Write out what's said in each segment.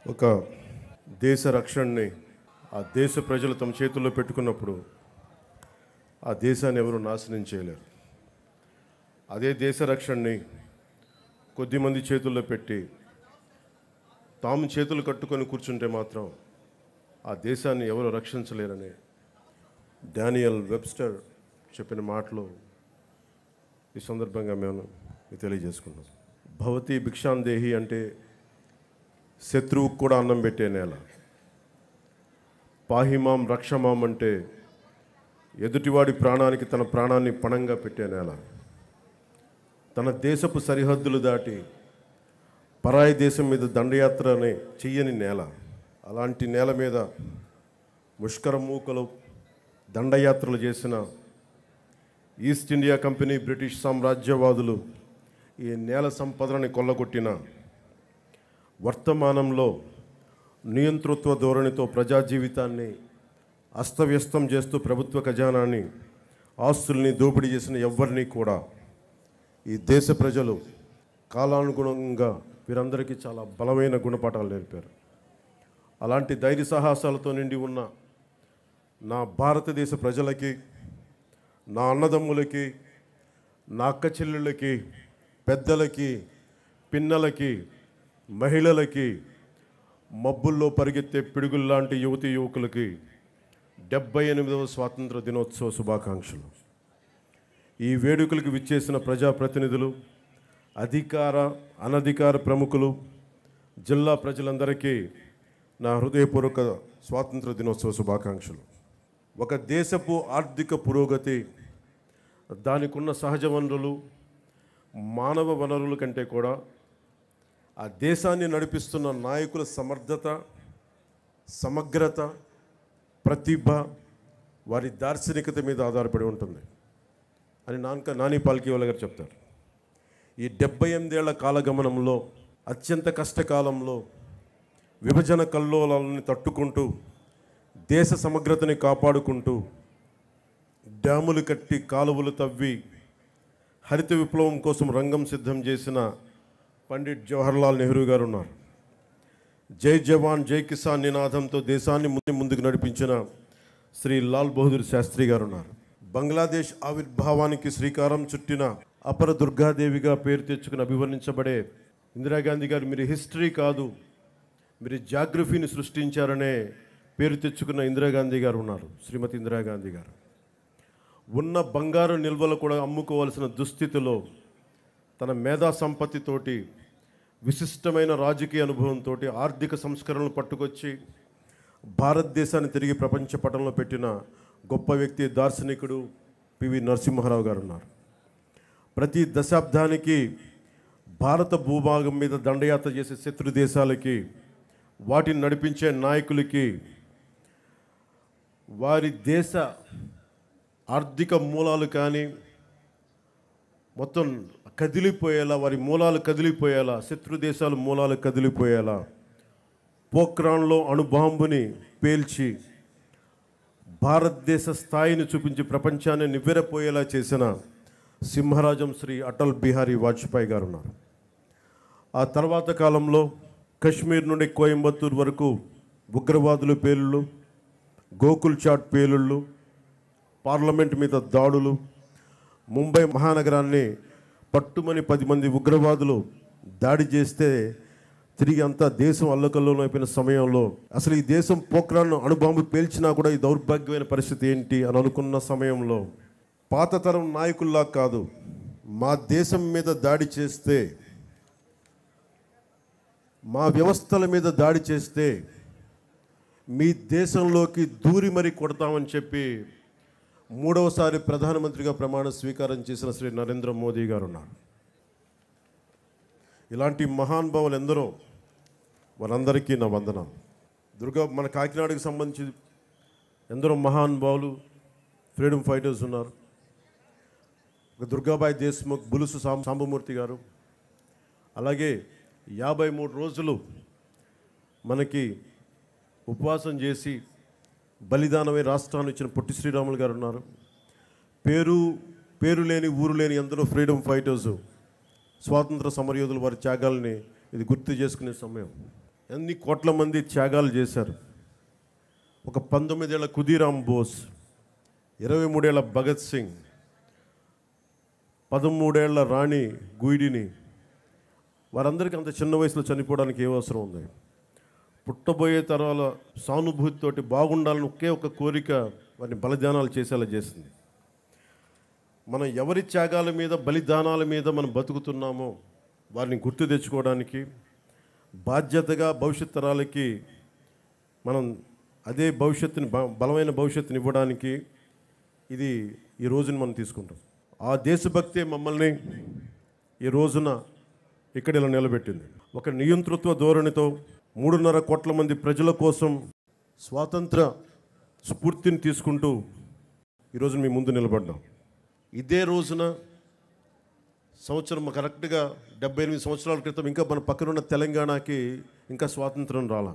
ఒక దేశ రక్షణని ఆ దేశ ప్రజలు తమ చేతుల్లో పెట్టుకున్నప్పుడు ఆ దేశాన్ని ఎవరు నాశనం చేయలేరు. అదే దేశ రక్షణని కొద్దిమంది చేతుల్లో పెట్టి తాము చేతులు కట్టుకొని కూర్చుంటే మాత్రం ఆ దేశాన్ని ఎవరు రక్షించలేరని డానియల్ వెబ్స్టర్ చెప్పిన మాటలు ఈ సందర్భంగా మేము తెలియజేసుకున్నాం. భవతి భిక్షాందేహి అంటే శత్రువుకు కూడా అన్నం పెట్టే నేల. పాహిమాం రక్షమాం అంటే ఎదుటివాడి ప్రాణానికి తన ప్రాణాన్ని పణంగా పెట్టే నేల. తన దేశపు సరిహద్దులు దాటి పరాయి దేశం మీద దండయాత్రని చెయ్యని నేల. అలాంటి నేల మీద ముష్కర మూకలు దండయాత్రలు చేసిన ఈస్ట్ ఇండియా కంపెనీ, బ్రిటిష్ సామ్రాజ్యవాదులు ఈ నేల సంపదలని కొల్లగొట్టిన వర్తమానంలో నియంతృత్వ ధోరణితో ప్రజా జీవితాన్ని అస్తవ్యస్తం చేస్తూ ప్రభుత్వ ఖజానాన్ని, ఆస్తుల్ని దోపిడీ చేసిన ఎవ్వరినీ కూడా ఈ దేశ ప్రజలు కాలానుగుణంగా వీరందరికీ చాలా బలమైన గుణపాఠాలు నేర్పారు. అలాంటి ధైర్య సాహసాలతో నిండి ఉన్న నా భారతదేశ ప్రజలకి, నా అన్నదమ్ములకి, నా అక్క చెల్లెళ్ళకి, పెద్దలకి, పిన్నలకి, మహిళలకి, మబ్బుల్లో పరిగెత్తే పిడుగుల్లాంటి యువతీ యువకులకి 78వ స్వాతంత్ర దినోత్సవ శుభాకాంక్షలు. ఈ వేడుకలకు విచ్చేసిన ప్రజాప్రతినిధులు, అధికార అనధికార ప్రముఖులు, జిల్లా ప్రజలందరికీ నా హృదయపూర్వక స్వాతంత్ర దినోత్సవ శుభాకాంక్షలు. ఒక దేశపు ఆర్థిక పురోగతి దానికున్న సహజ వనరులు, మానవ వనరుల కంటే కూడా ఆ దేశాన్ని నడిపిస్తున్న నాయకుల సమర్థత, సమగ్రత, ప్రతిభ, వారి దార్శనికత మీద ఆధారపడి ఉంటుంది అని నాని పాల్కీవాలా గారు చెప్తారు. ఈ 78 ఏళ్ల కాలగమనంలో, అత్యంత కష్టకాలంలో విభజన కల్లోలాలని తట్టుకుంటూ, దేశ సమగ్రతని కాపాడుకుంటూ, డ్యాములు కట్టి, కాలువలు తవ్వి, హరిత విప్లవం కోసం రంగం సిద్ధం చేసిన పండిట్ జవహర్లాల్ నెహ్రూ గారు ఉన్నారు. జై జవాన్ జై కిసాన్ నినాదంతో దేశాన్ని ముందుకు నడిపించిన శ్రీ లాల్ బహదూర్ శాస్త్రి గారు ఉన్నారు. బంగ్లాదేశ్ ఆవిర్భావానికి శ్రీకారం చుట్టిన అపర దుర్గాదేవిగా పేరు తెచ్చుకుని అభివర్ణించబడే ఇందిరాగాంధీ గారు, మీరు హిస్టరీ కాదు, మీరు జాగ్రఫీని సృష్టించారనే పేరు తెచ్చుకున్న ఇందిరాగాంధీ గారు ఉన్నారు. శ్రీమతి ఇందిరాగాంధీ గారు ఉన్న బంగారు నిల్వలు కూడా అమ్ముకోవాల్సిన దుస్థితిలో తన మేధా సంపత్తితోటి, విశిష్టమైన రాజకీయ అనుభవంతో ఆర్థిక సంస్కరణలు పట్టుకొచ్చి భారతదేశాన్ని తిరిగి ప్రపంచ పటంలో పెట్టిన గొప్ప వ్యక్తి, దార్శనికుడు పివి నరసింహారావు గారు ఉన్నారు. ప్రతి దశాబ్దానికి భారత భూభాగం మీద దండయాత్ర చేసే శత్రు దేశాలకి, వాటిని నడిపించే నాయకులకి వారి దేశ ఆర్థిక మూలాలు కానీ మొత్తం కదిలిపోయేలా, వారి మూలాలు కదిలిపోయేలా, శత్రు దేశాల మూలాలు కదిలిపోయేలా పోఖ్రాన్లో అణుబాంబుని పేల్చి భారతదేశ స్థాయిని చూపించి ప్రపంచాన్ని నివ్వెరపోయేలా చేసిన సింహరాజం శ్రీ అటల్ బిహారీ వాజ్పేయి గారు ఉన్నారు. ఆ తర్వాత కాలంలో కశ్మీర్ నుండి కోయంబత్తూర్ వరకు ఉగ్రవాదుల పేలుళ్ళు, గోకుల్ చాట్ పేలుళ్ళు, పార్లమెంట్ మీద దాడులు, ముంబై మహానగరాన్ని పట్టుమని 10 మంది ఉగ్రవాదులు దాడి చేస్తే తిరిగి అంతా దేశం అల్లకల్లోలం అయిపోయిన సమయంలో, అసలు ఈ దేశం పోఖ్రాన్ను అణుబాంబు పేల్చినా కూడా ఈ దౌర్భాగ్యమైన పరిస్థితి ఏంటి అని అనుకున్న సమయంలో, పాత తరం నాయకుల్లా కాదు, మా దేశం మీద దాడి చేస్తే, మా వ్యవస్థల మీద దాడి చేస్తే మీ దేశంలోకి దూరి మరీ కొడతామని చెప్పి 3వసారి ప్రధానమంత్రిగా ప్రమాణ స్వీకారం చేసిన శ్రీ నరేంద్ర మోదీ గారు ఉన్నారు. ఇలాంటి మహానుభావులు ఎందరో, వారందరికీ నా వందనాలు. మన కాకినాడకు సంబంధించి ఎందరో మహానుభావులు, ఫ్రీడమ్ ఫైటర్స్ ఉన్నారు. దుర్గాబాయి దేశ్ముఖ్, బులుసు సాంబమూర్తి గారు, అలాగే 53 రోజులు మనకి ఉపవాసం చేసి బలిదానమై రాష్ట్రాన్ని ఇచ్చిన పొట్టి శ్రీరాములు గారు ఉన్నారు. పేరు లేని ఊరు లేని ఎందరో ఫ్రీడమ్ ఫైటర్సు, స్వాతంత్ర సమరయోధులు వారి త్యాగాల్ని ఇది గుర్తు చేసుకునే సమయం. ఎన్ని కోట్ల మంది త్యాగాలు చేశారు. ఒక 19 ఏళ్ల ఖుదీరామ్ బోస్, 23 ఏళ్ల భగత్ సింగ్, 13 ఏళ్ల రాణి గుయిడిని, వారందరికీ అంత చిన్న వయసులో చనిపోవడానికి ఏ అవసరం ఉంది? పుట్టబోయే తరాల సానుభూతితోటి బాగుండాలని ఒకే ఒక కోరిక వారిని బలిదానాలు చేసేలా చేసింది. మనం ఎవరి త్యాగాల మీద, బలిదానాల మీద మనం బతుకుతున్నామో వారిని గుర్తు తెచ్చుకోవడానికి, బాధ్యతగా భవిష్యత్ తరాలకి మనం అదే భవిష్యత్తుని, బలమైన భవిష్యత్తుని ఇవ్వడానికి ఇది ఈ రోజుని మనం తీసుకుంటాం. ఆ దేశభక్తే మమ్మల్ని ఈ రోజున ఇక్కడ ఇలా నిలబెట్టింది. ఒక నియంతృత్వ ధోరణితో 3.5 కోట్ల మంది ప్రజల కోసం స్వాతంత్ర స్ఫూర్తిని తీసుకుంటూ ఈరోజు మీ ముందు నిలబడ్డాం. ఇదే రోజున సంవత్సరం కరెక్ట్గా 78 సంవత్సరాల క్రితం ఇంకా మన పక్కనున్న తెలంగాణకి ఇంకా స్వాతంత్రం రాలా.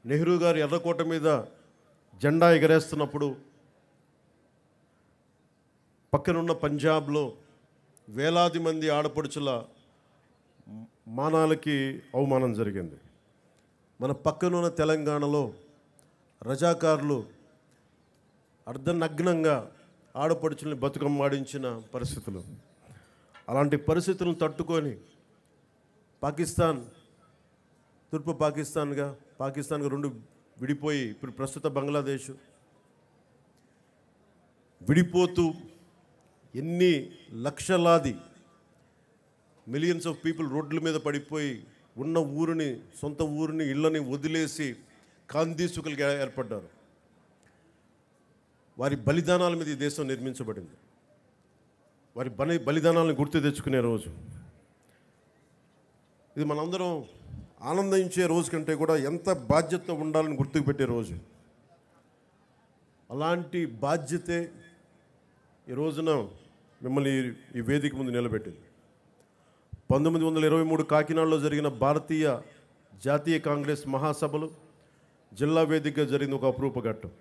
నెహ్రూ గారు ఎర్రకోట మీద జెండా ఎగరేస్తున్నప్పుడు పక్కనున్న పంజాబ్లో వేలాది మంది ఆడపడుచుల మానాలకి అవమానం జరిగింది. మన పక్కనున్న తెలంగాణలో రజాకారులు అర్ధనగ్నంగా ఆడపడుచుల్ని బతుకమ్మాడించిన పరిస్థితులు. అలాంటి పరిస్థితులను తట్టుకొని పాకిస్తాన్, తూర్పు పాకిస్తాన్గా 2 విడిపోయి ఇప్పుడు ప్రస్తుత బంగ్లాదేశ్ విడిపోతూ ఎన్ని లక్షలాది మిలియన్స్ ఆఫ్ పీపుల్ రోడ్ల మీద పడిపోయి ఉన్న ఊరిని, సొంత ఊరిని, ఇళ్ళని వదిలేసి కాందీసుకులుగా ఏర్పడ్డారు. వారి బలిదానాల మీద ఈ దేశం నిర్మించబడింది. వారి బలిదానాలను గుర్తు తెచ్చుకునే రోజు ఇది. మనందరం ఆనందించే రోజు కంటే కూడా ఎంత బాధ్యత ఉండాలని గుర్తుకు పెట్టే రోజు. అలాంటి బాధ్యతే ఈ రోజున మిమ్మల్ని ఈ వేదిక ముందు నిలబెట్టింది. 1923 కాకినాడలో జరిగిన భారతీయ జాతీయ కాంగ్రెస్ మహాసభలు జిల్లా వేదికగా జరిగిన ఒక అపురూప ఘట్టం.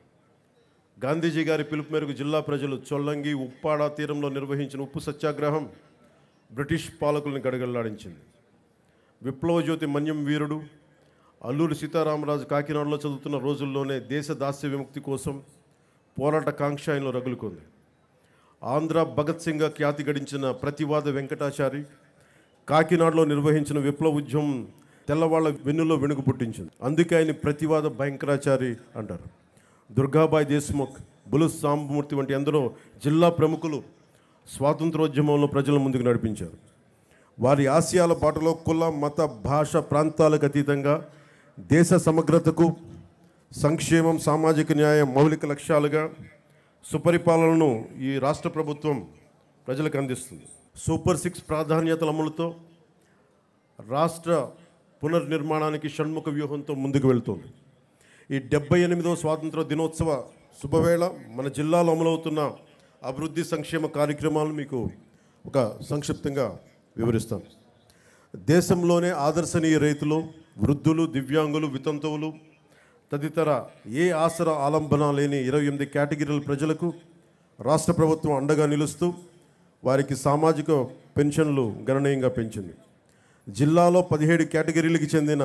గాంధీజీ గారి పిలుపు మేరకు జిల్లా ప్రజలు చొల్లంగి, ఉప్పాడ తీరంలో నిర్వహించిన ఉప్పు సత్యాగ్రహం బ్రిటిష్ పాలకుల్ని గడగడలాడించింది. విప్లవ జ్యోతి మన్యం వీరుడు అల్లూరి సీతారామరాజు కాకినాడలో చదువుతున్న రోజుల్లోనే దేశ దాస్య విముక్తి కోసం పోరాట కాంక్ష ఆయనలో రగులుకుంది. ఆంధ్ర భగత్ సింగ్గా ఖ్యాతి గడించిన ప్రతివాద వెంకటాచారి కాకినాడలో నిర్వహించిన విప్లవ ఉద్యమం తెల్లవాళ్ల వెన్నులో వెనుక పుట్టించింది. అందుకే ఆయన ప్రతివాద భయంకరాచారి అంటారు. దుర్గాబాయి దేశ్ముఖ్, బులు సాంబమూర్తి వంటి ఎందరో జిల్లా ప్రముఖులు స్వాతంత్రోద్యమంలో ప్రజల ముందుకు నడిపించారు. వారి ఆశయాల బాటలో కుల, మత, భాష, ప్రాంతాలకు అతీతంగా దేశ సమగ్రతకు, సంక్షేమం, సామాజిక న్యాయం మౌలిక లక్ష్యాలుగా సుపరిపాలనను ఈ రాష్ట్ర ప్రభుత్వం ప్రజలకు అందిస్తుంది. సూపర్ 6 ప్రాధాన్యతల అమలుతో రాష్ట్ర పునర్నిర్మాణానికి షణ్ముఖ వ్యూహంతో ముందుకు వెళ్తుంది. ఈ 78వ స్వాతంత్ర దినోత్సవ శుభవేళ మన జిల్లాలో అమలవుతున్న అభివృద్ధి సంక్షేమ కార్యక్రమాలను మీకు ఒక సంక్షిప్తంగా వివరిస్తాను. దేశంలోనే ఆదర్శనీయ రైతులు, వృద్ధులు, దివ్యాంగులు, వితంతువులు తదితర ఏ ఆసరా ఆలంబన లేని 28 కేటగిరీల ప్రజలకు రాష్ట్ర ప్రభుత్వం అండగా నిలుస్తూ వారికి సామాజిక పెన్షన్లు గణనీయంగా పెంచింది. జిల్లాలో 17 కేటగిరీలకు చెందిన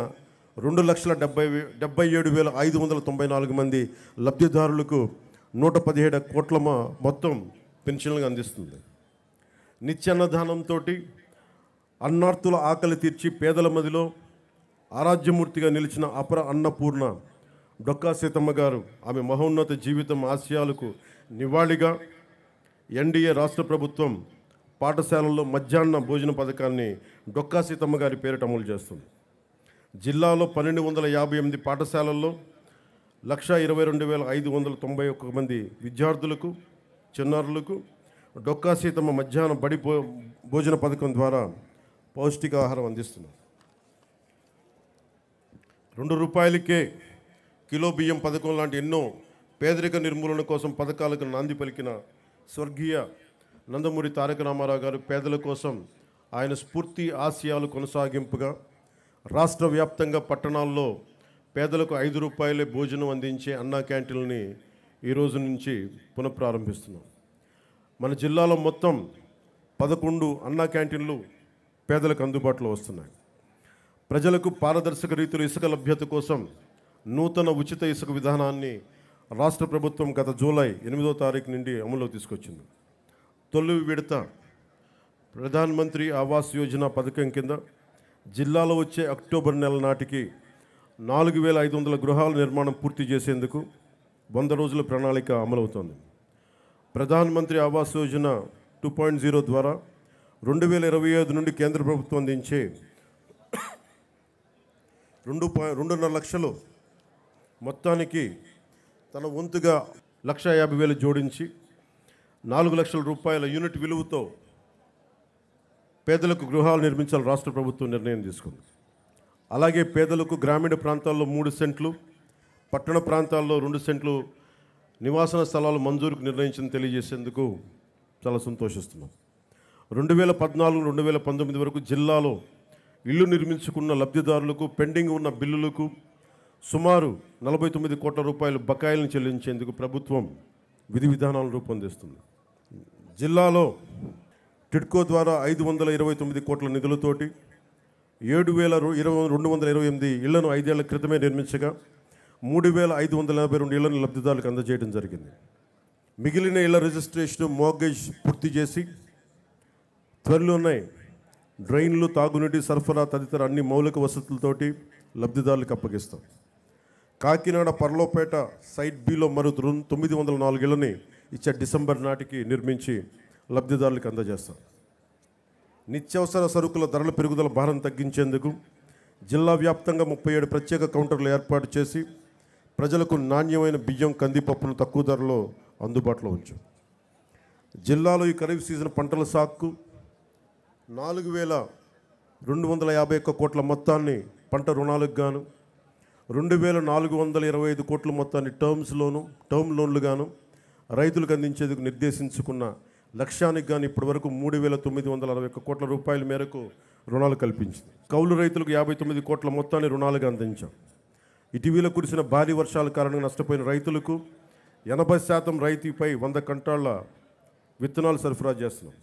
2,77,594 మంది లబ్ధిదారులకు 117 కోట్ల మొత్తం పెన్షన్లు అందిస్తుంది. నిత్యాన్నదానంతో అన్నార్తుల ఆకలి తీర్చి పేదల మదిలో ఆరాధ్యమూర్తిగా నిలిచిన అపర అన్నపూర్ణ డొక్కా సీతమ్మ గారు ఆమె మహోన్నత జీవితం ఆశయాలకు నివాళిగా ఎన్డీఏ రాష్ట్ర ప్రభుత్వం పాఠశాలల్లో మధ్యాహ్న భోజన పథకాన్ని డొక్కా సీతమ్మ గారి పేరిట అమలు చేస్తుంది. జిల్లాలో 1,258 పాఠశాలల్లో 1,22,591 మంది విద్యార్థులకు, చిన్నారులకు డొక్కా సీతమ్మ మధ్యాహ్న బడి భోజన పథకం ద్వారా పౌష్టికాహారం అందిస్తున్నారు. ₹2కే కిలో బియ్యం పథకం లాంటి ఎన్నో పేదరిక నిర్మూలన కోసం పథకాలకు నాంది పలికిన స్వర్గీయ నందమూరి తారక రామారావు గారు పేదల కోసం ఆయన స్ఫూర్తి ఆశయాలు కొనసాగింపుగా రాష్ట్ర వ్యాప్తంగా పట్టణాల్లో పేదలకు ₹5 భోజనం అందించే అన్నా క్యాంటీన్లని ఈ రోజు నుంచి పునఃప్రారంభిస్తున్నాం. మన జిల్లాలో మొత్తం 11 అన్నా క్యాంటీన్లు పేదలకు అందుబాటులో వస్తున్నాయి. ప్రజలకు పారదర్శక రీతిలో ఇసుక లభ్యత కోసం నూతన ఉచిత ఇసుక విధానాన్ని రాష్ట్ర ప్రభుత్వం గత జూలై 8వ తారీఖు నుండి అమలులోకి తీసుకొచ్చింది. తొలి విడత ప్రధాన్ మంత్రి ఆవాస్ యోజన పథకం కింద జిల్లాలో వచ్చే అక్టోబర్ నెల నాటికి 4,500 గృహాల నిర్మాణం పూర్తి చేసేందుకు 100 రోజుల ప్రణాళిక అమలవుతోంది. ప్రధాన్ మంత్రి ఆవాస్ యోజన 2.0 ద్వారా 2025 నుండి కేంద్ర ప్రభుత్వం అందించే 2.5 లక్షలు మొత్తానికి తన వంతుగా 1,50,000 జోడించి 4 లక్షల రూపాయల యూనిట్ విలువతో పేదలకు గృహాలు నిర్మించాలని రాష్ట్ర ప్రభుత్వం నిర్ణయం తీసుకుంది. అలాగే పేదలకు గ్రామీణ ప్రాంతాల్లో 3 సెంట్లు, పట్టణ ప్రాంతాల్లో 2 సెంట్లు నివాసన స్థలాలు మంజూరుకు నిర్ణయించింది తెలియజేసేందుకు చాలా సంతోషిస్తున్నాం. 2014-2019 వరకు జిల్లాలో ఇల్లు నిర్మించుకున్న లబ్ధిదారులకు పెండింగ్ ఉన్న బిల్లులకు సుమారు 49 కోట్ల రూపాయలు బకాయిలను చెల్లించేందుకు ప్రభుత్వం విధి విధానాలను రూపొందిస్తుంది. జిల్లాలో టిడ్కో ద్వారా 529 కోట్ల నిధులతోటి 7,228 ఇళ్లను 5 ఏళ్ల క్రితమే నిర్మించగా 3,582 ఇళ్లను లబ్ధిదారులకు అందజేయడం జరిగింది. మిగిలిన ఇళ్ల రిజిస్ట్రేషన్, మోర్గేజ్ పూర్తి చేసి త్వరలోనే డ్రైన్లు, తాగునీటి సరఫరా తదితర అన్ని మౌలిక వసతులతోటి లబ్ధిదారులకు అప్పగిస్తాం. కాకినాడ పర్లోపేట సైట్ బిలో మరో 904 ఇళ్లని ఇచ్చే డిసెంబర్ నాటికి నిర్మించి లబ్ధిదారులకు అందజేస్తాం. నిత్యావసర సరుకుల ధరల పెరుగుదల భారం తగ్గించేందుకు జిల్లా వ్యాప్తంగా 37 ప్రత్యేక కౌంటర్లు ఏర్పాటు చేసి ప్రజలకు నాణ్యమైన బియ్యం, కందిపప్పును తక్కువ ధరలో అందుబాటులో ఉంచాం. జిల్లాలో ఈ ఖరీఫ్ సీజన్ పంటల సాగుకు 4,251 కోట్ల మొత్తాన్ని పంట రుణాలకు గాను, 2,425 కోట్ల మొత్తాన్ని టర్మ్ లోన్లు గాను రైతులకు అందించేందుకు నిర్దేశించుకున్న లక్ష్యానికి గాను ఇప్పటివరకు 3,961 కోట్ల రూపాయల మేరకు రుణాలు కల్పించింది. కౌలు రైతులకు 59 కోట్ల మొత్తాన్ని రుణాలుగా అందించాం. ఇటీవల కురిసిన భారీ వర్షాల కారణంగా నష్టపోయిన రైతులకు 80% రైతుపై 100 క్వింటాళ్ల విత్తనాలు సరఫరా చేస్తున్నాం.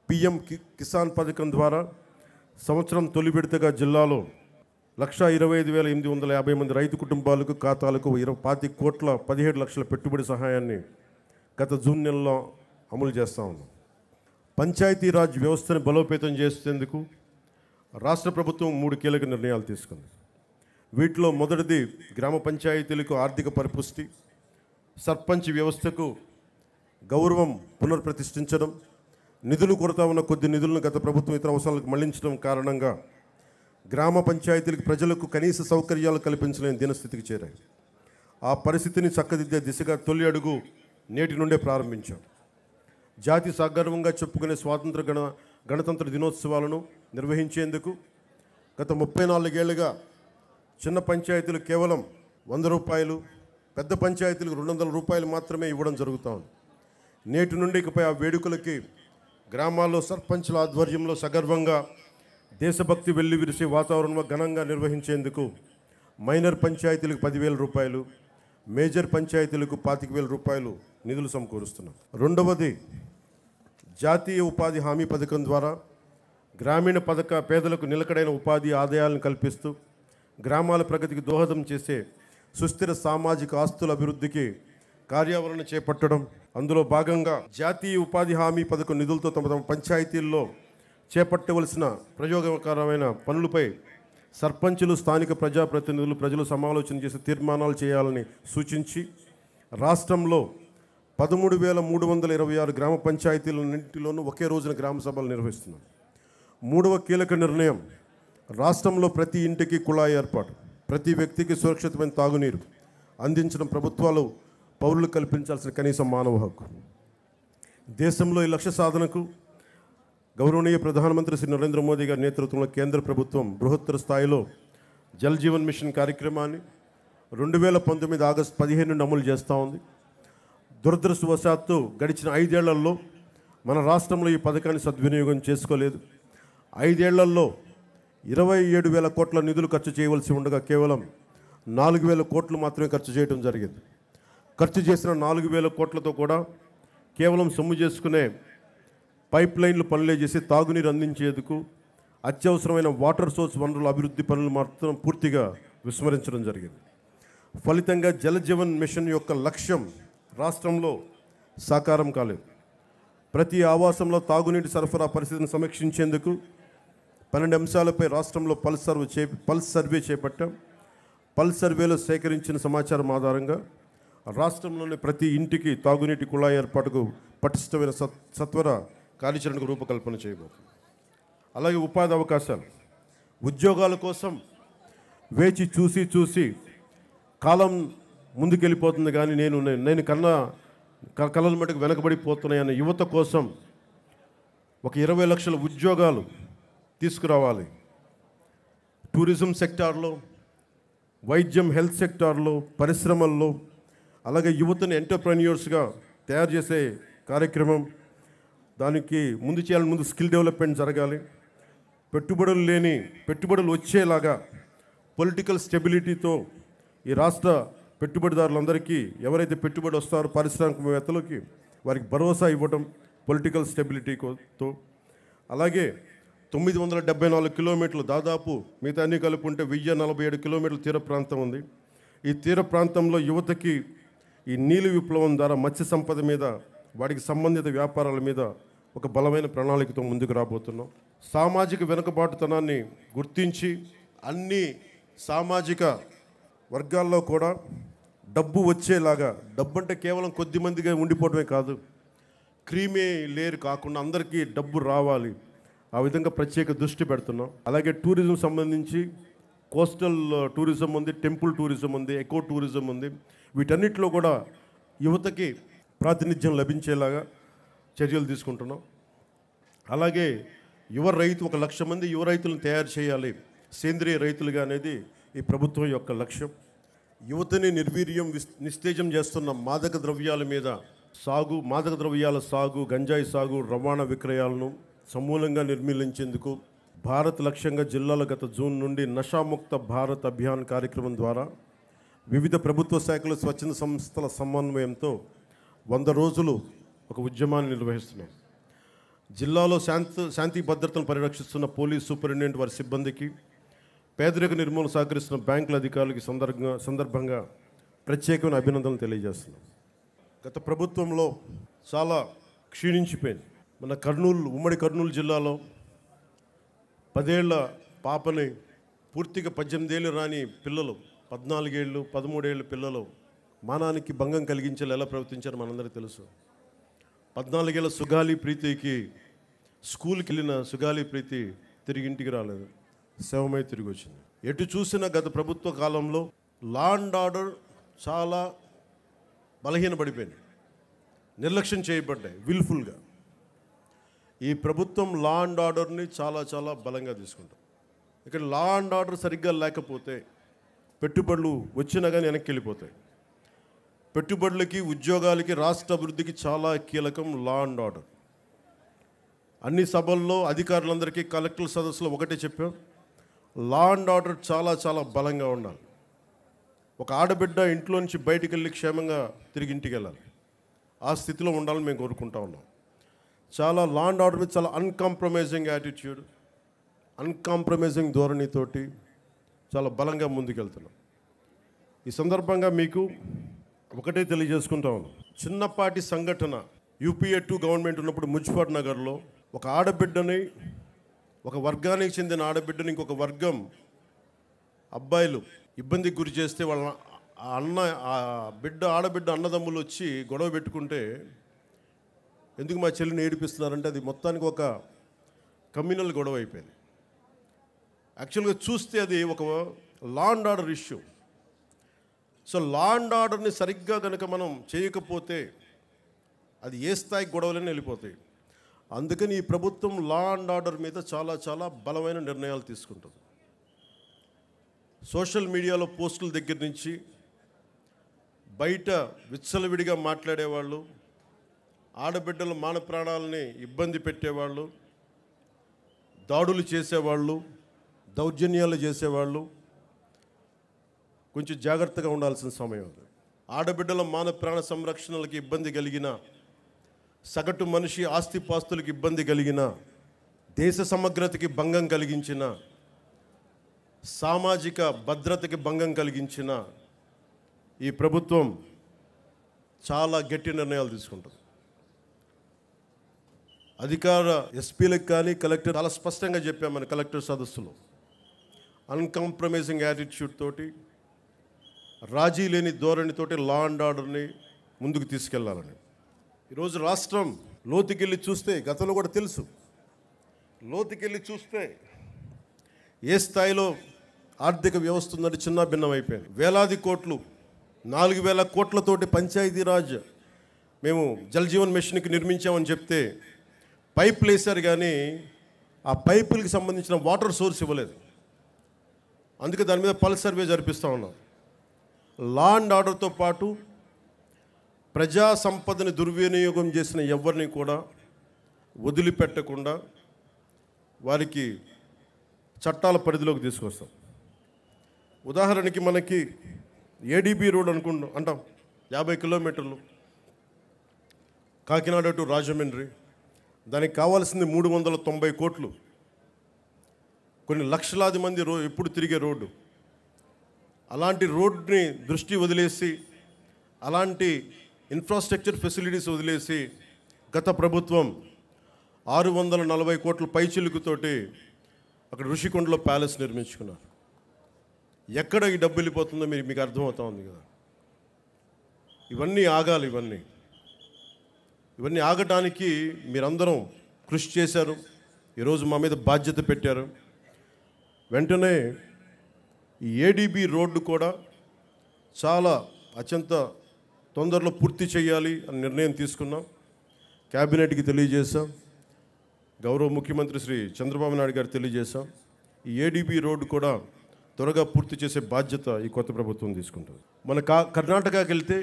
పిఎం కిసాన్ పథకం ద్వారా సంవత్సరం తొలి విడతగా జిల్లాలో 125,850 మంది రైతు కుటుంబాలకు ఖాతాలకు 25 కోట్ల 17 లక్షల పెట్టుబడి సహాయాన్ని గత జూన్ నెలలో అమలు చేస్తూ ఉన్నాం. పంచాయతీరాజ్ వ్యవస్థను బలోపేతం చేసేందుకు రాష్ట్ర ప్రభుత్వం 3 కీలక నిర్ణయాలు తీసుకుంది. వీటిలో మొదటిది గ్రామ పంచాయతీలకు ఆర్థిక పరిపుష్టి, సర్పంచ్ వ్యవస్థకు గౌరవం పునర్ప్రతిష్ఠించడం, నిధులు కొరత ఉన్న కొద్ది నిధులను గత ప్రభుత్వం ఇతర అవసరాలకు మళ్లించడం కారణంగా గ్రామ పంచాయతీలకు ప్రజలకు కనీస సౌకర్యాలు కల్పించలేని దీనస్థితికి చేరాయి. ఆ పరిస్థితిని చక్కదిద్దే దిశగా తొలి అడుగు నేటి నుండే ప్రారంభించాం. జాతి సగర్వంగా చెప్పుకునే స్వాతంత్ర గణతంత్ర దినోత్సవాలను నిర్వహించేందుకు గత 34 ఏళ్లుగా చిన్న పంచాయతీలు కేవలం 100 రూపాయలు, పెద్ద పంచాయతీలకు 200 రూపాయలు మాత్రమే ఇవ్వడం జరుగుతూ ఉంది. నేటి నుండి ఇకపై ఆ వేడుకలకి గ్రామాల్లో సర్పంచుల ఆధ్వర్యంలో సగర్వంగా దేశభక్తి వెల్లివిరిసే వాతావరణంలో ఘనంగా నిర్వహించేందుకు మైనర్ పంచాయతీలకు 10,000 రూపాయలు, మేజర్ పంచాయతీలకు 25,000 రూపాయలు నిధులు సమకూరుస్తున్నాం. రెండవది జాతీయ ఉపాధి హామీ పథకం ద్వారా గ్రామీణ పేదలకు నిలకడైన ఉపాధి ఆదాయాలను కల్పిస్తూ గ్రామాల ప్రగతికి దోహదం చేసే సుస్థిర సామాజిక ఆస్తుల అభివృద్ధికి కార్యాచరణ చేపట్టడం. అందులో భాగంగా జాతీయ ఉపాధి హామీ పథకం నిధులతో తమ పంచాయతీల్లో చేపట్టవలసిన ప్రయోగకరమైన పనులపై సర్పంచులు, స్థానిక ప్రజాప్రతినిధులు, ప్రజలు సమాలోచన చేసి తీర్మానాలు చేయాలని సూచించి రాష్ట్రంలో 13,326 గ్రామ పంచాయతీలన్నింటిలోనూ ఒకే రోజున గ్రామ సభలు నిర్వహిస్తున్నాం. మూడవ కీలక నిర్ణయం రాష్ట్రంలో ప్రతి ఇంటికి కుళాయి ఏర్పాటు, ప్రతి వ్యక్తికి సురక్షితమైన తాగునీరు అందించడం ప్రభుత్వాలు పౌరులు కల్పించాల్సిన కనీస మానవ హక్కు. దేశంలో ఈ లక్ష్య సాధనకు గౌరవనీయ ప్రధానమంత్రి శ్రీ నరేంద్ర మోదీ గారి నేతృత్వంలో కేంద్ర ప్రభుత్వం బృహత్తర స్థాయిలో జల్ జీవన్ మిషన్ కార్యక్రమాన్ని 2019 ఆగస్టు 15 నుండి అమలు చేస్తూ ఉంది. దురదృష్టవశాత్తు గడిచిన 5 ఏళ్లలో మన రాష్ట్రంలో ఈ పథకాన్ని సద్వినియోగం చేసుకోలేదు. 5 ఏళ్లలో 27,000 కోట్ల నిధులు ఖర్చు చేయవలసి ఉండగా కేవలం 4,000 కోట్లు మాత్రమే ఖర్చు చేయడం జరిగింది. ఖర్చు చేసిన 4,000 కోట్లతో కూడా కేవలం సొమ్ము చేసుకునే పైప్ లైన్లు పనులే చేసి తాగునీరు అందించేందుకు అత్యవసరమైన వాటర్ సోర్స్ వనరుల అభివృద్ధి పనులు మాత్రం పూర్తిగా విస్మరించడం జరిగింది. ఫలితంగా జలజీవన్ మిషన్ యొక్క లక్ష్యం రాష్ట్రంలో సాకారం కాలేదు. ప్రతి ఆవాసంలో తాగునీటి సరఫరా పరిస్థితిని సమీక్షించేందుకు 12 అంశాలపై రాష్ట్రంలో పల్స్ సర్వే చేపట్టాం. పల్స్ సర్వేలో సేకరించిన సమాచారం ఆధారంగా రాష్ట్రంలోని ప్రతి ఇంటికి తాగునీటి కుళాయి ఏర్పాటుకు పటిష్టమైన సత్వర కార్యాచరణకు రూపకల్పన చేయబోతుంది. అలాగే ఉపాధి అవకాశాలు, ఉద్యోగాల కోసం వేచి చూసి కాలం ముందుకెళ్ళిపోతుంది, కానీ నేను కళల మటుకు వెనకబడిపోతున్నాయన్న యువత కోసం ఒక 20 లక్షల ఉద్యోగాలు తీసుకురావాలి. టూరిజం సెక్టార్లో, వైద్యం, హెల్త్ సెక్టార్లో, పరిశ్రమల్లో, అలాగే యువతని ఎంటర్ప్రెన్యూర్స్గా తయారు చేసే కార్యక్రమం, దానికి ముందు స్కిల్ డెవలప్మెంట్ జరగాలి. పెట్టుబడులు వచ్చేలాగా పొలిటికల్ స్టెబిలిటీతో ఈ రాష్ట్ర పెట్టుబడిదారులందరికీ, ఎవరైతే పెట్టుబడి వస్తారో పారిశ్రామికవేత్తలకి, వారికి భరోసా ఇవ్వడం పొలిటికల్ స్టెబిలిటీతో. అలాగే 974 కిలోమీటర్లు, దాదాపు మిగతా అన్ని కలుపుకుంటే 1047 కిలోమీటర్ల తీర ప్రాంతం ఉంది. ఈ తీర ప్రాంతంలో యువతకి ఈ నీలి విప్లవం ద్వారా మత్స్య సంపద మీద, వాటికి సంబంధిత వ్యాపారాల మీద ఒక బలమైన ప్రణాళికతో ముందుకు రాబోతున్నాం. సామాజిక వెనుకబాటుతనాన్ని గుర్తించి అన్ని సామాజిక వర్గాల్లో కూడా డబ్బు వచ్చేలాగా, డబ్బు అంటే కేవలం కొద్ది మందిగా ఉండిపోవడమే కాదు, క్రీమీ లేయర్ కాకుండా అందరికీ డబ్బు రావాలి, ఆ విధంగా ప్రత్యేక దృష్టి పెడుతున్నాం. అలాగే టూరిజం సంబంధించి కోస్టల్ టూరిజం ఉంది, టెంపుల్ టూరిజం ఉంది, ఎకో టూరిజం ఉంది. వీటన్నిటిలో కూడా యువతకి ప్రాతినిధ్యం లభించేలాగా చర్యలు తీసుకుంటున్నాం. అలాగే ఒక 1,00,000 మంది యువ రైతులను తయారు చేయాలి, సేంద్రియ రైతులుగా అనేది ఈ ప్రభుత్వం యొక్క లక్ష్యం. యువతని నిస్తేజం చేస్తున్న మాదక ద్రవ్యాల సాగు, గంజాయి సాగు, రవాణా విక్రయాలను సమూలంగా నిర్మూలించేందుకు భారత్ లక్ష్యంగా జిల్లాలో గత జూన్ నుండి నషాముక్త భారత్ అభియాన్ కార్యక్రమం ద్వారా వివిధ ప్రభుత్వ శాఖలు, స్వచ్ఛంద సంస్థల సమన్వయంతో 100 రోజులు ఒక ఉద్యమాన్ని నిర్వహిస్తున్నాం. జిల్లాలో శాంతి భద్రతను పరిరక్షిస్తున్న పోలీస్ సూపరింటెండెంట్, వారి సిబ్బందికి, పేదరిక నిర్మూలన సహకరిస్తున్న బ్యాంకుల అధికారులకి సందర్భంగా ప్రత్యేకమైన అభినందనలు తెలియజేస్తున్నాం. గత ప్రభుత్వంలో చాలా క్షీణించిపోయింది. మన ఉమ్మడి కర్నూలు జిల్లాలో 10 ఏళ్ల పాపని పూర్తిగా 18 ఏళ్ళు రాని పిల్లలు, 14 ఏళ్ళు 13 ఏళ్ళ పిల్లలు మానానికి భంగం కలిగించేలా ఎలా ప్రవర్తించారో మనందరికీ తెలుసు. 14 ఏళ్ళ సుగాలి ప్రీతికి స్కూల్కి వెళ్ళిన సుగాలి ప్రీతి తిరిగి ఇంటికి రాలేదు, శవమై తిరిగి వచ్చింది. ఎటు చూసిన గత ప్రభుత్వ కాలంలో లా అండ్ ఆర్డర్ చాలా బలహీనపడిపోయింది, నిర్లక్ష్యం చేయబడ్డాయి విల్ఫుల్గా. ఈ ప్రభుత్వం లా అండ్ ఆర్డర్ని చాలా బలంగా తీసుకుంటాం. ఇక్కడ లా అండ్ ఆర్డర్ సరిగ్గా లేకపోతే పెట్టుబడులు వచ్చినా కానీ వెనక్కి వెళ్ళిపోతాయి. పెట్టుబడులకి, ఉద్యోగాలకి, రాష్ట్ర అభివృద్ధికి చాలా కీలకం లా అండ్ ఆర్డర్. అన్ని సభల్లో అధికారులందరికీ, కలెక్టర్ సదస్సులో ఒకటే చెప్పాం, లా అండ్ ఆర్డర్ చాలా బలంగా ఉండాలి. ఒక ఆడబిడ్డ ఇంట్లో నుంచి బయటికి వెళ్ళి క్షేమంగా తిరిగి ఇంటికి వెళ్ళాలి, ఆ స్థితిలో ఉండాలని మేము కోరుకుంటా ఉన్నాం. చాలా లా అండ్ ఆర్డర్ మీద చాలా అన్కాంప్రమైజింగ్ యాటిట్యూడ్, అన్కాంప్రమైజింగ్ ధోరణితోటి చాలా బలంగా ముందుకెళ్తున్నాం. ఈ సందర్భంగా మీకు ఒకటే తెలియజేసుకుంటా ఉన్నాం. చిన్నపాటి సంఘటన, UPA 2 గవర్నమెంట్ ఉన్నప్పుడు ముజ్ఫర్ నగర్లో ఒక ఆడబిడ్డని, ఒక వర్గానికి చెందిన ఆడబిడ్డని ఇంకొక వర్గం అబ్బాయిలు ఇబ్బందికి గురి చేస్తే వాళ్ళ ఆడబిడ్డ అన్నదమ్ములు వచ్చి గొడవ పెట్టుకుంటే, ఎందుకు మా చెల్లిని ఏడిపిస్తున్నారంటే అది మొత్తానికి ఒక కమ్యూనల్ గొడవ అయిపోయింది. యాక్చువల్గా చూస్తే అది ఒక law and order issue. So law and ఆర్డర్ని సరిగ్గా కనుక మనం చేయకపోతే అది ఏ స్థాయికి గొడవలైనా వెళ్ళిపోతాయి. అందుకని ఈ ప్రభుత్వం లా అండ్ ఆర్డర్ మీద చాలా బలమైన నిర్ణయాలు తీసుకుంటుంది. సోషల్ మీడియాలో పోస్టుల దగ్గర నుంచి బయట విచ్చలవిడిగా మాట్లాడేవాళ్ళు, ఆడబిడ్డల మాన ప్రాణాలని ఇబ్బంది పెట్టేవాళ్ళు, దాడులు చేసేవాళ్ళు, దౌర్జన్యాలు చేసేవాళ్ళు కొంచెం జాగ్రత్తగా ఉండాల్సిన సమయం అది. ఆడబిడ్డల మాన ప్రాణ సంరక్షణలకు ఇబ్బంది కలిగిన, సగటు మనిషి ఆస్తిపాస్తులకు ఇబ్బంది కలిగిన దేశ సమగ్రతకి భంగం కలిగించిన, సామాజిక భద్రతకి భంగం కలిగించిన ఈ ప్రభుత్వం చాలా గట్టి నిర్ణయాలు తీసుకుంటుంది. అధికార ఎస్పీలకు కానీ కలెక్టర్ చాలా స్పష్టంగా చెప్పాం మన కలెక్టర్ సదస్సులో, అన్కాంప్రమైజింగ్ యాటిట్యూడ్ తోటి, రాజీ లేని ధోరణితోటి లా అండ్ ఆర్డర్ని ముందుకు తీసుకెళ్లాలని. ఈరోజు రాష్ట్రం లోతుకెళ్ళి చూస్తే, గతంలో కూడా తెలుసు, లోతుకెళ్ళి చూస్తే ఏ స్థాయిలో ఆర్థిక వ్యవస్థ ఉందంటే చిన్న భిన్నం అయిపోయింది. వేలాది కోట్లు, 4,000 కోట్లతోటి పంచాయతీరాజ్ మేము జల్ జీవన్ మిషన్కి నిర్మించామని చెప్తే పైపులు వేశారు, కానీ ఆ పైపులకి సంబంధించిన వాటర్ సోర్స్ ఇవ్వలేదు. అందుకే దాని మీద పల్స్ సర్వే జరిపిస్తూ ఉన్నాం. లా అండ్ ఆర్డర్తో పాటు ప్రజా సంపదని దుర్వినియోగం చేసిన ఎవరిని కూడా వదిలిపెట్టకుండా వారికి చట్టాల పరిధిలోకి తీసుకొస్తాం. ఉదాహరణకి మనకి ఏడీబీ రోడ్ అంటాం, 50 కిలోమీటర్లు కాకినాడ టు రాజమండ్రి. దానికి కావాల్సింది 390 కోట్లు. కొన్ని లక్షలాది మంది ఎప్పుడు తిరిగే రోడ్డు. అలాంటి రోడ్ని దృష్టి వదిలేసి, అలాంటి ఇన్ఫ్రాస్ట్రక్చర్ ఫెసిలిటీస్ వదిలేసి గత ప్రభుత్వం 640 కోట్ల పైచిలుకుతోటి అక్కడ ఋషికొండలో ప్యాలెస్ నిర్మించుకున్నారు. ఎక్కడ ఈ డబ్బు వెళ్ళిపోతుందో మీకు అర్థమవుతా ఉంది కదా. ఇవన్నీ ఆగాలి. ఇవన్నీ ఆగటానికి మీరందరం కృషి చేశారు. ఈరోజు మా మీద బాధ్యత పెట్టారు. వెంటనే ఈ ఏడీబీ రోడ్డు కూడా చాలా అత్యంత తొందరలో పూర్తి చేయాలి అని నిర్ణయం తీసుకున్నాం. క్యాబినెట్కి తెలియజేశాం. గౌరవ ముఖ్యమంత్రి శ్రీ చంద్రబాబు నాయుడు గారు తెలియజేశాం. ఈ ఏడీబీ రోడ్డు కూడా త్వరగా పూర్తి చేసే బాధ్యత ఈ కొత్త ప్రభుత్వం తీసుకుంటుంది. మన కర్ణాటకకి వెళ్తే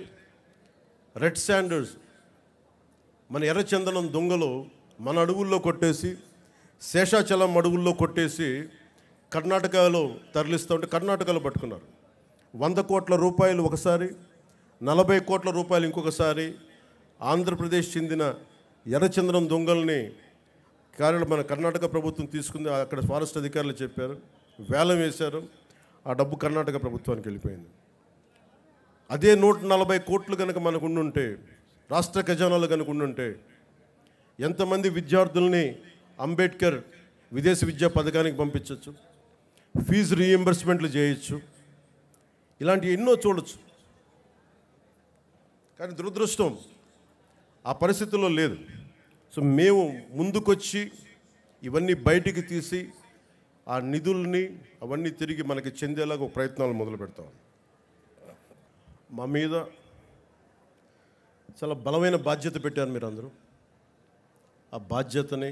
రెడ్ శాండర్స్, మన ఎర్రచందనం దొంగలు మన అడవుల్లో కొట్టేసి, శేషాచలం అడవుల్లో కొట్టేసి కర్ణాటకలో తరలిస్తూ ఉంటే కర్ణాటకలో పట్టుకున్నారు. 100 కోట్ల రూపాయలు ఒకసారి, 40 కోట్ల రూపాయలు ఇంకొకసారి. ఆంధ్రప్రదేశ్ చెందిన ఎర్రచందనం దొంగల్ని మన కర్ణాటక ప్రభుత్వం తీసుకుంది. అక్కడ ఫారెస్ట్ అధికారులు చెప్పారు, వేలం వేశారు. ఆ డబ్బు కర్ణాటక ప్రభుత్వానికి వెళ్ళిపోయింది. అదే 140 కోట్లు కనుక మనకు ఉండుంటే, రాష్ట్ర ఖజానాలు కనుక ఉండుంటే, ఎంతమంది విద్యార్థుల్ని అంబేద్కర్ విదేశీ విద్యా పథకానికి పంపించవచ్చు, ఫీజు రీఎంబర్స్మెంట్లు చేయొచ్చు, ఇలాంటివి ఎన్నో చూడొచ్చు. కానీ దురదృష్టం ఆ పరిస్థితుల్లో లేదు. సో మేము ముందుకొచ్చి ఇవన్నీ బయటికి తీసి ఆ నిధుల్ని అవన్నీ తిరిగి మనకి చెందేలాగా ప్రయత్నాలు మొదలు పెడతాం. మా మీద చాలా బలమైన బాధ్యత పెట్టారు మీరందరూ. ఆ బాధ్యతని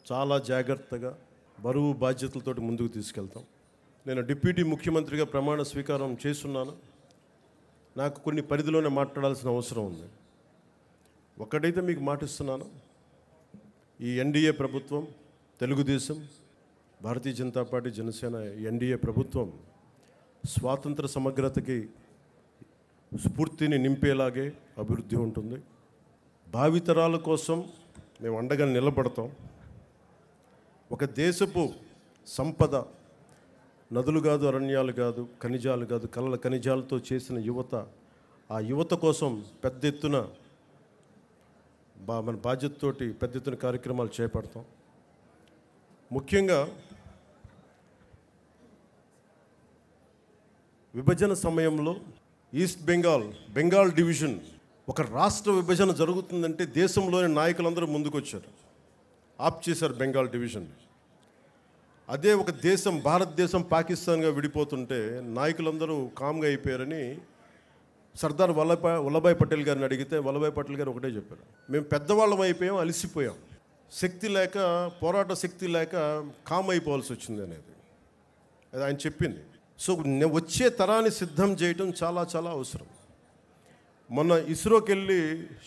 చాలా జాగ్రత్తగా, బరువు బాధ్యతలతోటి ముందుకు తీసుకెళ్తాం. నేను డిప్యూటీ ముఖ్యమంత్రిగా ప్రమాణ స్వీకారం చేస్తున్నాను. నాకు కొన్ని పరిధిలోనే మాట్లాడాల్సిన అవసరం ఉంది. ఒకటైతే మీకు మాటిస్తున్నాను, ఈ ఎన్డీఏ ప్రభుత్వం, తెలుగుదేశం, భారతీయ జనతా పార్టీ, జనసేన ఎన్డీఏ ప్రభుత్వం స్వాతంత్ర సమగ్రతకి స్ఫూర్తిని నింపేలాగే అభివృద్ధి ఉంటుంది. భావితరాల కోసం మేము అండగా నిలబడతాం. ఒక దేశపు సంపద నదులు కాదు, అరణ్యాలు కాదు, ఖనిజాలు కాదు, కళ్ళ ఖనిజాలతో చేసిన యువత. ఆ యువత కోసం పెద్ద ఎత్తున మన బాధ్యతతోటి పెద్ద ఎత్తున కార్యక్రమాలు చేపడతాం. ముఖ్యంగా విభజన సమయంలో ఈస్ట్ బెంగాల్ డివిజన్, ఒక రాష్ట్ర విభజన జరుగుతుందంటే దేశంలోని నాయకులందరూ ముందుకొచ్చారు, ఆప్ చేశారు బెంగాల్ డివిజన్. అదే ఒక దేశం, భారతదేశం పాకిస్తాన్గా విడిపోతుంటే నాయకులందరూ కామ్గా అయిపోయారని సర్దార్ వల్లభాయ్ పటేల్ గారిని అడిగితే వల్లభాయ్ పటేల్ గారు ఒకటే చెప్పారు, మేము పెద్దవాళ్ళం అయిపోయాం, అలసిపోయాం, శక్తి లేక, పోరాట శక్తి లేక కామ్ అయిపోవాల్సి వచ్చింది అనేది అది ఆయన చెప్పింది. సో వచ్చే తరాన్ని సిద్ధం చేయడం చాలా చాలా అవసరం. మొన్న ఇస్రోకి వెళ్ళి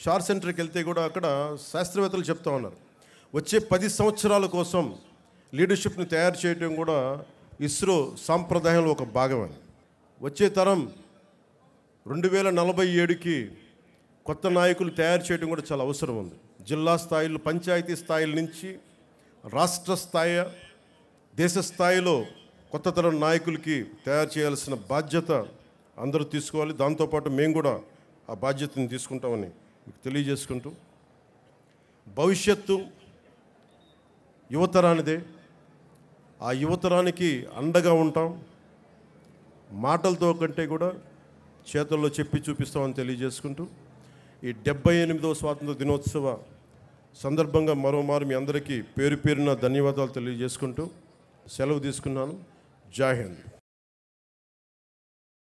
షార్ సెంటర్కి వెళ్తే కూడా అక్కడ శాస్త్రవేత్తలు చెప్తా ఉన్నారు, వచ్చే 10 సంవత్సరాల కోసం లీడర్షిప్ని తయారు చేయడం కూడా ఇస్రో సాంప్రదాయంలో ఒక భాగం అని. వచ్చే తరం 2047కి కొత్త నాయకులు తయారు చేయడం కూడా చాలా అవసరం ఉంది. జిల్లా స్థాయిలో, పంచాయతీ స్థాయిల నుంచి రాష్ట్ర స్థాయి, దేశ స్థాయిలో కొత్త తరం నాయకులకి తయారు చేయాల్సిన బాధ్యత అందరూ తీసుకోవాలి. దాంతోపాటు మేము కూడా ఆ బాధ్యతను తీసుకుంటామని మీకు తెలియజేసుకుంటూ, భవిష్యత్తు యువతరానిదే. ఆ యువతరానికి అండగా ఉంటాం. మాటలతో కంటే కూడా చేతుల్లో చెప్పి చూపిస్తామని తెలియజేసుకుంటూ, ఈ 78వ స్వాతంత్ర దినోత్సవ సందర్భంగా మరోమారు మీ అందరికీ పేరు పేరున ధన్యవాదాలు తెలియజేసుకుంటూ సెలవు తీసుకున్నాను. జై హింద్.